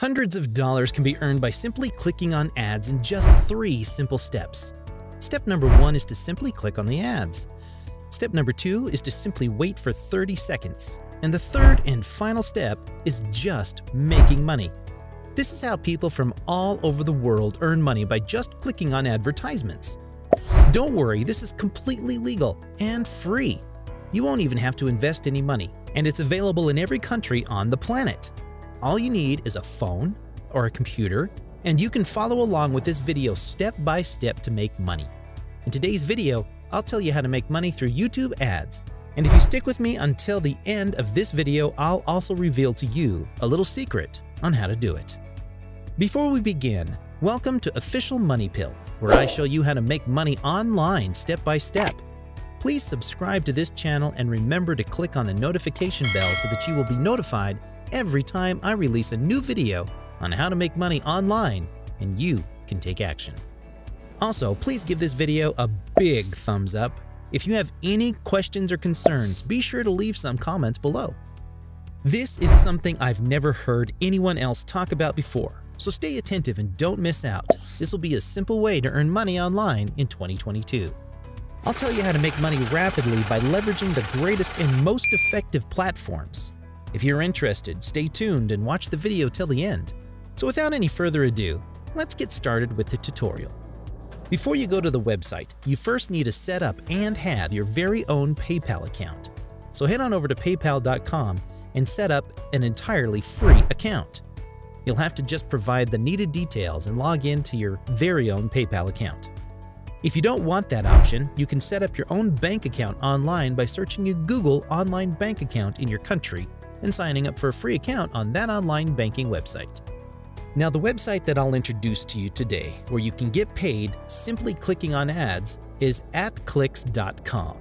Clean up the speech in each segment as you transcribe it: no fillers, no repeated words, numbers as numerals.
Hundreds of dollars can be earned by simply clicking on ads in just 3 simple steps. Step number 1 is to simply click on the ads. Step number 2 is to simply wait for 30 seconds. And the third and final step is just making money. This is how people from all over the world earn money by just clicking on advertisements. Don't worry, this is completely legal and free. You won't even have to invest any money, and it's available in every country on the planet. All you need is a phone or a computer, and you can follow along with this video step by step to make money. In today's video, I'll tell you how to make money through YouTube ads. And if you stick with me until the end of this video, I'll also reveal to you a little secret on how to do it. Before we begin, welcome to Official Money Pill, where I show you how to make money online step by step. Please subscribe to this channel and remember to click on the notification bell so that you will be notified every time I release a new video on how to make money online and you can take action. Also, please give this video a big thumbs up. If you have any questions or concerns, be sure to leave some comments below. This is something I've never heard anyone else talk about before, so stay attentive and don't miss out. This will be a simple way to earn money online in 2022. I'll tell you how to make money rapidly by leveraging the greatest and most effective platforms. If you're interested, stay tuned and watch the video till the end. So without any further ado, let's get started with the tutorial. Before you go to the website, you first need to set up and have your very own PayPal account. So head on over to paypal.com and set up an entirely free account. You'll have to just provide the needed details and log in to your very own PayPal account. If you don't want that option, you can set up your own bank account online by searching a Google online bank account in your country and signing up for a free account on that online banking website. Now, the website that I'll introduce to you today, where you can get paid simply clicking on ads, is @clicks.com.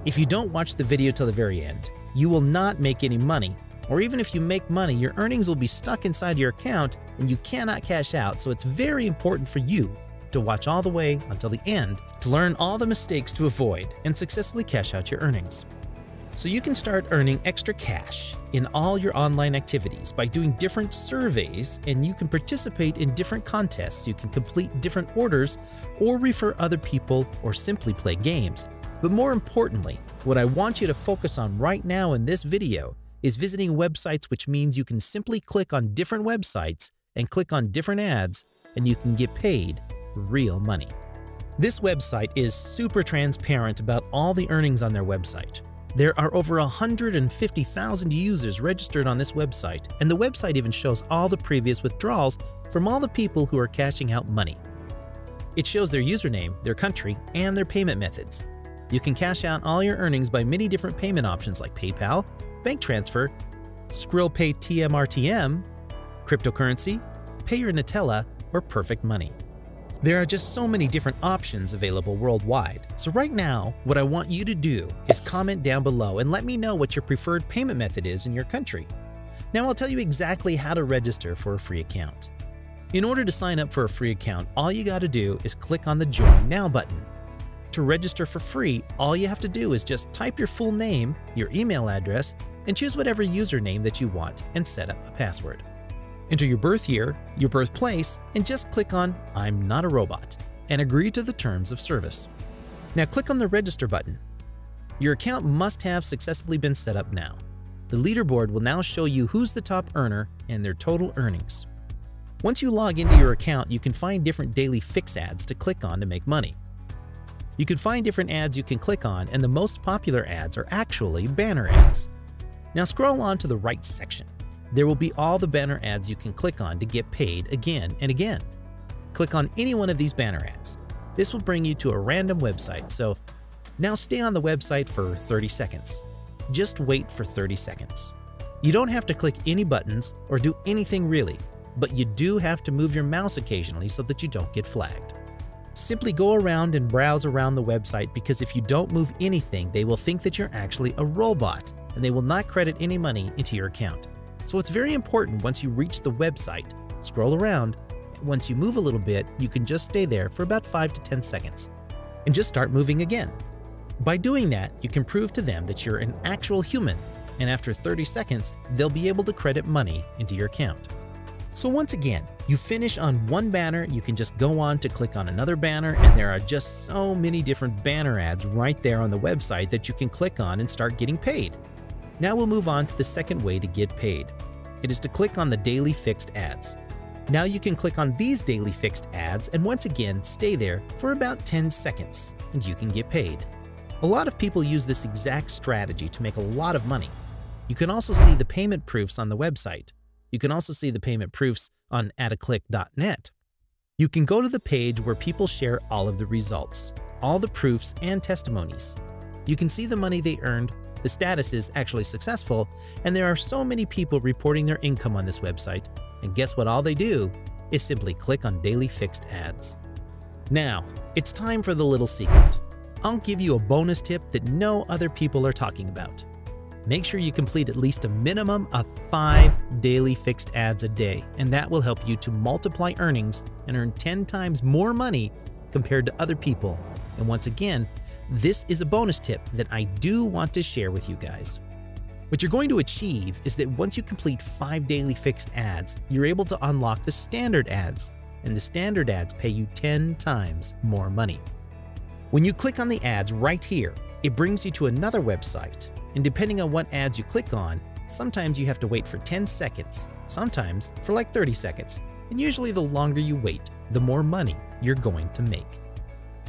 If you don't watch the video till the very end, you will not make any money, or even if you make money, your earnings will be stuck inside your account and you cannot cash out, so it's very important for you to watch all the way until the end to learn all the mistakes to avoid and successfully cash out your earnings. So you can start earning extra cash in all your online activities by doing different surveys, and you can participate in different contests. You can complete different orders or refer other people or simply play games. But more importantly, what I want you to focus on right now in this video is visiting websites, which means you can simply click on different websites and click on different ads and you can get paid real money. This website is super transparent about all the earnings on their website. There are over 150,000 users registered on this website, and the website even shows all the previous withdrawals from all the people who are cashing out money. It shows their username, their country, and their payment methods. You can cash out all your earnings by many different payment options like PayPal, bank transfer, Skrill Pay TMRTM, cryptocurrency, Pay Your Nutella, or Perfect Money. There are just so many different options available worldwide. So right now, what I want you to do is comment down below and let me know what your preferred payment method is in your country. Now I'll tell you exactly how to register for a free account. In order to sign up for a free account, all you got to do is click on the Join Now button. To register for free, all you have to do is just type your full name, your email address, and choose whatever username that you want and set up a password. Enter your birth year, your birthplace, and just click on I'm not a robot and agree to the terms of service. Now click on the Register button. Your account must have successfully been set up now. The leaderboard will now show you who's the top earner and their total earnings. Once you log into your account, you can find different daily fix ads to click on to make money. You can find different ads you can click on, and the most popular ads are actually banner ads. Now scroll on to the right section. There will be all the banner ads you can click on to get paid again and again. Click on any one of these banner ads. This will bring you to a random website, so now stay on the website for 30 seconds. Just wait for 30 seconds. You don't have to click any buttons or do anything really, but you do have to move your mouse occasionally so that you don't get flagged. Simply go around and browse around the website, because if you don't move anything, they will think that you're actually a robot and they will not credit any money into your account. So it's very important once you reach the website, scroll around, and once you move a little bit, you can just stay there for about 5 to 10 seconds and just start moving again. By doing that, you can prove to them that you're an actual human, and after 30 seconds, they'll be able to credit money into your account. So once again, you finish on one banner, you can just go on to click on another banner, and there are just so many different banner ads right there on the website that you can click on and start getting paid. Now we'll move on to the second way to get paid. It is to click on the daily fixed ads. Now you can click on these daily fixed ads and once again stay there for about 10 seconds and you can get paid. A lot of people use this exact strategy to make a lot of money. You can also see the payment proofs on the website. You can also see the payment proofs on attaclick.net. You can go to the page where people share all of the results, all the proofs and testimonies. You can see the money they earned, the status is actually successful, and there are so many people reporting their income on this website, and guess what all they do is simply click on daily fixed ads. Now, it's time for the little secret. I'll give you a bonus tip that no other people are talking about. Make sure you complete at least a minimum of 5 daily fixed ads a day, and that will help you to multiply earnings and earn 10 times more money compared to other people. And once again, this is a bonus tip that I do want to share with you guys. What you're going to achieve is that once you complete 5 daily fixed ads, you're able to unlock the standard ads, and the standard ads pay you 10 times more money. When you click on the ads right here, it brings you to another website. And depending on what ads you click on, sometimes you have to wait for 10 seconds, sometimes for like 30 seconds. And usually the longer you wait, the more money you're going to make.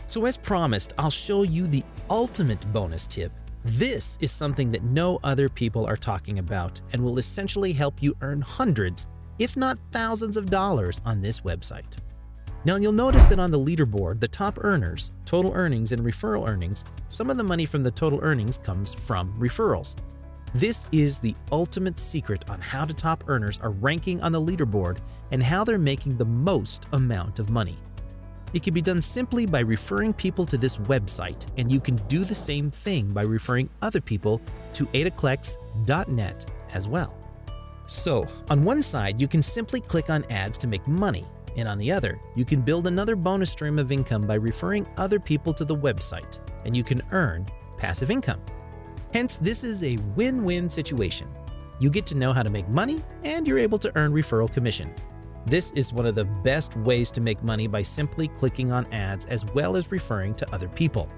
So as promised, I'll show you the ultimate bonus tip. This is something that no other people are talking about and will essentially help you earn hundreds, if not thousands of dollars on this website. Now you'll notice that on the leaderboard, the top earners, total earnings and referral earnings, some of the money from the total earnings comes from referrals. This is the ultimate secret on how the top earners are ranking on the leaderboard and how they're making the most amount of money. It can be done simply by referring people to this website, and you can do the same thing by referring other people to attaclick.net as well. So on one side, you can simply click on ads to make money. And on the other, you can build another bonus stream of income by referring other people to the website, and you can earn passive income. Hence, this is a win-win situation. You get to know how to make money, and you're able to earn referral commission. This is one of the best ways to make money by simply clicking on ads as well as referring to other people.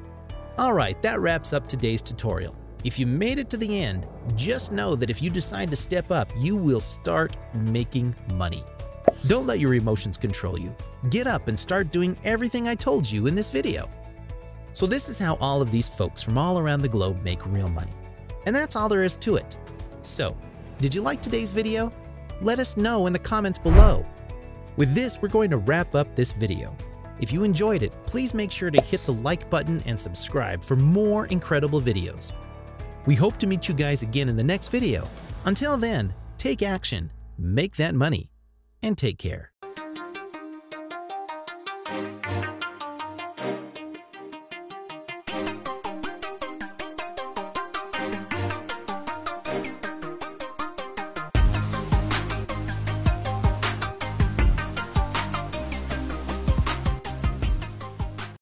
Alright, that wraps up today's tutorial. If you made it to the end, just know that if you decide to step up, you will start making money. Don't let your emotions control you. Get up and start doing everything I told you in this video. So this is how all of these folks from all around the globe make real money. And that's all there is to it. So, did you like today's video? Let us know in the comments below. With this, we're going to wrap up this video. If you enjoyed it, please make sure to hit the like button and subscribe for more incredible videos. We hope to meet you guys again in the next video. Until then, take action, make that money, and take care.